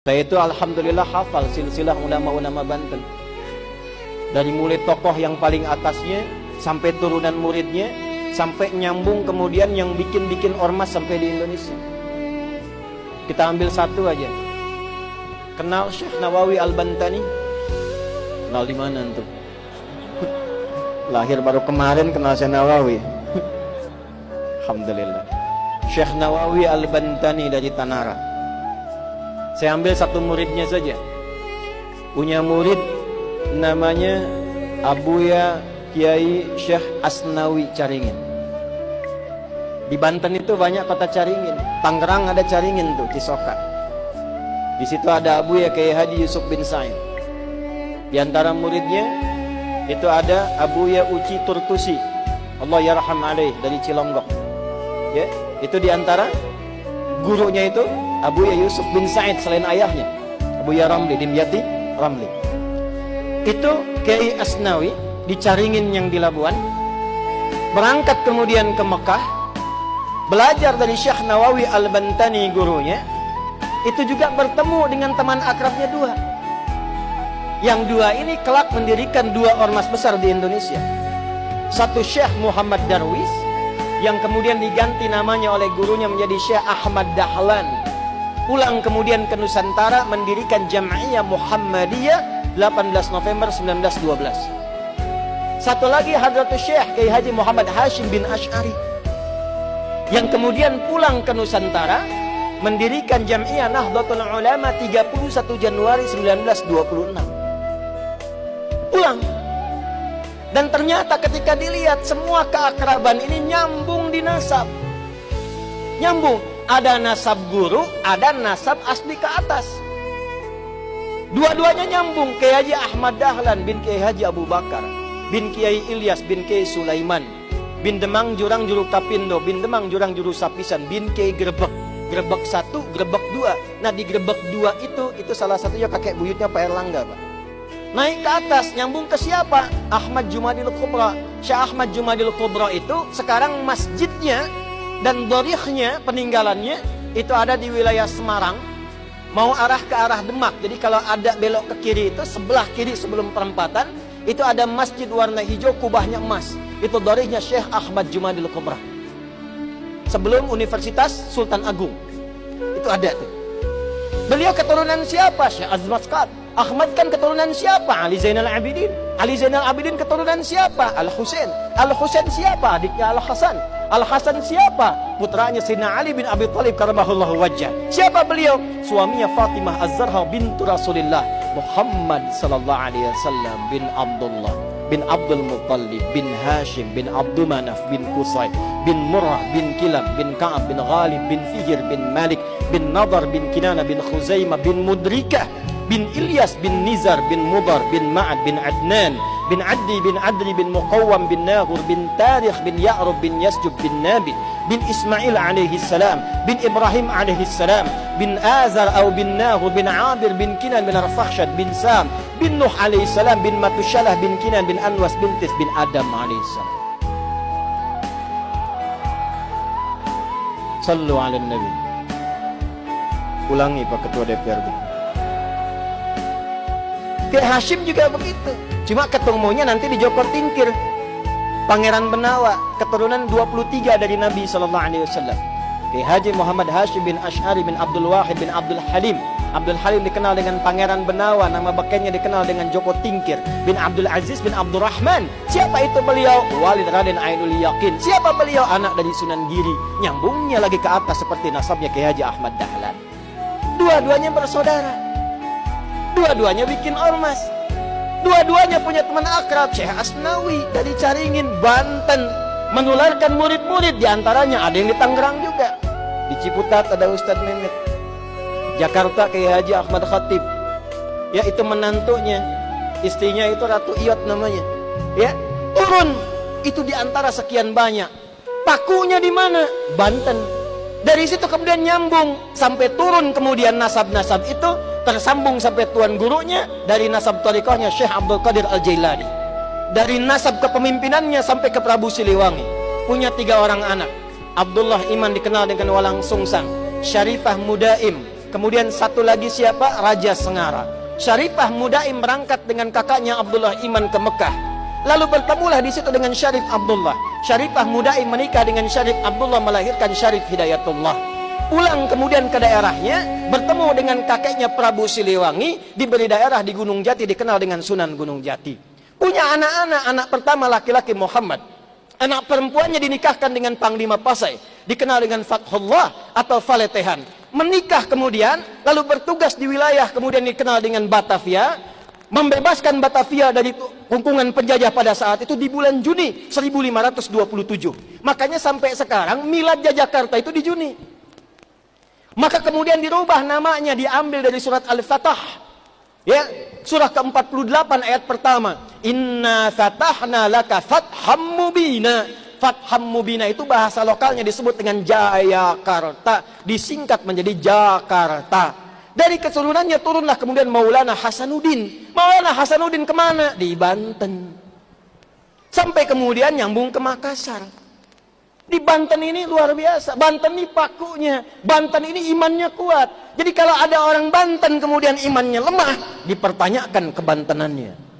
Saya itu alhamdulillah hafal silsilah ulama-ulama Banten. Dari mulai tokoh yang paling atasnya sampai turunan muridnya, sampai nyambung kemudian yang bikin-bikin ormas sampai di Indonesia. Kita ambil satu aja. Kenal Syekh Nawawi Al-Bantani? Kenal di mana tuh? Lahir baru kemarin kenal Syekh Nawawi. Alhamdulillah. Syekh Nawawi Al-Bantani dari Tanara. Saya ambil satu muridnya saja. Punya murid namanya Abuya Kiai Syekh Asnawi Caringin. Di Banten itu banyak kota Caringin. Tangerang ada Caringin tuh, Cisoka. Di situ ada Abuya Kiai Haji Yusuf bin Said. Di antara muridnya itu ada Abuya Uci Turtusi, Allah yarham alaih, dari Cilonggok. Ya, itu di antara gurunya itu Abuya Yusuf bin Said selain ayahnya, Abuya Ramli, Dimyati Ramli. Itu Kiai Asnawi di Caringin yang di Labuan. Berangkat kemudian ke Mekah, belajar dari Syekh Nawawi Al-Bantani gurunya. Itu juga bertemu dengan teman akrabnya dua. Yang dua ini kelak mendirikan dua ormas besar di Indonesia. Satu Syekh Muhammad Darwis, yang kemudian diganti namanya oleh gurunya menjadi Syekh Ahmad Dahlan. Pulang kemudian ke Nusantara mendirikan Jam'iyah Muhammadiyah 18 November 1912. Satu lagi Hadratus Syekh Kiai Haji Muhammad Hashim bin Asy'ari, yang kemudian pulang ke Nusantara mendirikan Jam'iyah Nahdlatul Ulama 31 Januari 1926. Pulang. Dan ternyata ketika dilihat semua keakraban ini nyambung di nasab. Nyambung. Ada nasab guru, ada nasab asli ke atas. Dua-duanya nyambung. Kiai Haji Ahmad Dahlan bin Kiai Haji Abu Bakar bin Kiai Ilyas bin Kiai Sulaiman bin Demang Jurang Juru Kapindo bin Demang Jurang Juru Sapisan bin Kiai Grebek. Grebek 1, Grebek 2. Nah di Grebek 2 itu salah satunya kakek buyutnya Pak Erlangga, Pak. Naik ke atas, nyambung ke siapa? Ahmad Jumadil Kubra. Syekh Ahmad Jumadil Kubra itu sekarang masjidnya dan dorikhnya, peninggalannya itu ada di wilayah Semarang, mau arah ke arah Demak. Jadi kalau ada belok ke kiri itu sebelah kiri sebelum perempatan itu ada masjid warna hijau, kubahnya emas. Itu dorikhnya Syekh Ahmad Jumadil Kubra. Sebelum Universitas Sultan Agung itu ada tuh. Beliau keturunan siapa? Syekh Azmat Skad. Ahmad kan keturunan siapa? Ali Zainal Abidin. Ali Zainal Abidin keturunan siapa? Al-Husain. Al-Husain siapa? Adiknya Al-Hasan. Al-Hasan siapa? Putranya Sayyidina Ali bin Abi Thalib karamahullahu wajhah. Siapa beliau? Suaminya Fatimah Az-Zahra bintu Rasulillah Muhammad sallallahu alaihi wasallam bin Abdullah bin Abdul Muttalib bin Hashim bin Abdul Manaf bin Qusay bin Murrah bin Kilab bin Ka'ab bin Ghalib bin Fihir bin Malik bin Nadar bin Kinana bin Khuzaimah bin Mudrikah bin Ilyas bin Nizar bin Mudar bin Ma'ad bin Adnan bin Addi bin Adri bin Muqawwam bin Nahur bin Tarikh bin Ya'rub bin Yasjub bin Nabi bin Ismail alaihi salam bin Ibrahim alaihi salam bin Azar atau bin Nahur bin Abir bin Kinan bin Arfakhshad bin Sam bin Nuh alaihi salam bin Matushalah bin Kinan bin Anwas bin Tis bin Adam alaihi salam. Sallu ala Nabi. Ulangi Pak Ketua DPRD. Kiai Hashim juga begitu. Cuma ketemunya nanti di Jokor Tingkir. Pangeran Benawa, keturunan 23 dari Nabi SAW. Kiai Haji Muhammad Hashim bin Asy'ari bin Abdul Wahid bin Abdul Halim. Abdul Halim dikenal dengan Pangeran Benawa. Nama bekennya dikenal dengan Joko Tingkir bin Abdul Aziz bin Abdul Rahman. Siapa itu beliau? Walid Raden Ainul Yakin. Siapa beliau? Anak dari Sunan Giri. Nyambungnya lagi ke atas seperti nasabnya Kiai Haji Ahmad Dahlan. Dua-duanya bersaudara. Dua-duanya bikin ormas. Dua-duanya punya teman akrab, Syekh Asnawi dari Caringin, Banten. Menularkan murid-murid, diantaranya ada yang di Tangerang juga. Di Ciputat ada Ustadz Mehmet. Jakarta Kiai Haji Ahmad Khatib. Ya itu menantunya. Istrinya itu Ratu Iyot namanya. Ya, turun. Itu diantara sekian banyak. Pakunya di mana? Banten. Dari situ kemudian nyambung sampai turun kemudian nasab-nasab itu tersambung sampai tuan gurunya dari nasab tariqahnya Syekh Abdul Qadir Al-Jailani. Dari nasab kepemimpinannya sampai ke Prabu Siliwangi. Punya 3 orang anak. Abdullah Iman dikenal dengan Walang Sungsang, Syarifah Mudaim, Kemudian satu lagi siapa? Raja Sengara. Syarifah Mudaim berangkat dengan kakaknya Abdullah Iman ke Mekah. Lalu bertemulah di situ dengan Syarif Abdullah. Syarifah Mudaim menikah dengan Syarif Abdullah, melahirkan Syarif Hidayatullah. Pulang kemudian ke daerahnya, bertemu dengan kakeknya Prabu Siliwangi, diberi daerah di Gunung Jati, dikenal dengan Sunan Gunung Jati. Punya anak-anak, anak pertama laki-laki Muhammad. Anak perempuannya dinikahkan dengan Panglima Pasai, dikenal dengan Fathullah atau Faletehan. Menikah kemudian, lalu bertugas di wilayah kemudian dikenal dengan Batavia, membebaskan Batavia dari kungkungan penjajah pada saat itu di bulan Juni 1527. Makanya sampai sekarang milad Jakarta itu di Juni. Maka kemudian dirubah namanya, diambil dari surat Al-Fatah. Ya, surah ke-48 ayat pertama. Inna fatahna laka fatham mubina. Fatham mubina itu bahasa lokalnya disebut dengan Jayakarta, disingkat menjadi Jakarta. Dari keturunannya turunlah kemudian Maulana Hasanuddin. Maulana Hasanuddin kemana? Di Banten. Sampai kemudian nyambung ke Makassar. Di Banten ini luar biasa. Banten ini pakunya. Banten ini imannya kuat. Jadi kalau ada orang Banten kemudian imannya lemah, dipertanyakan kebantenannya.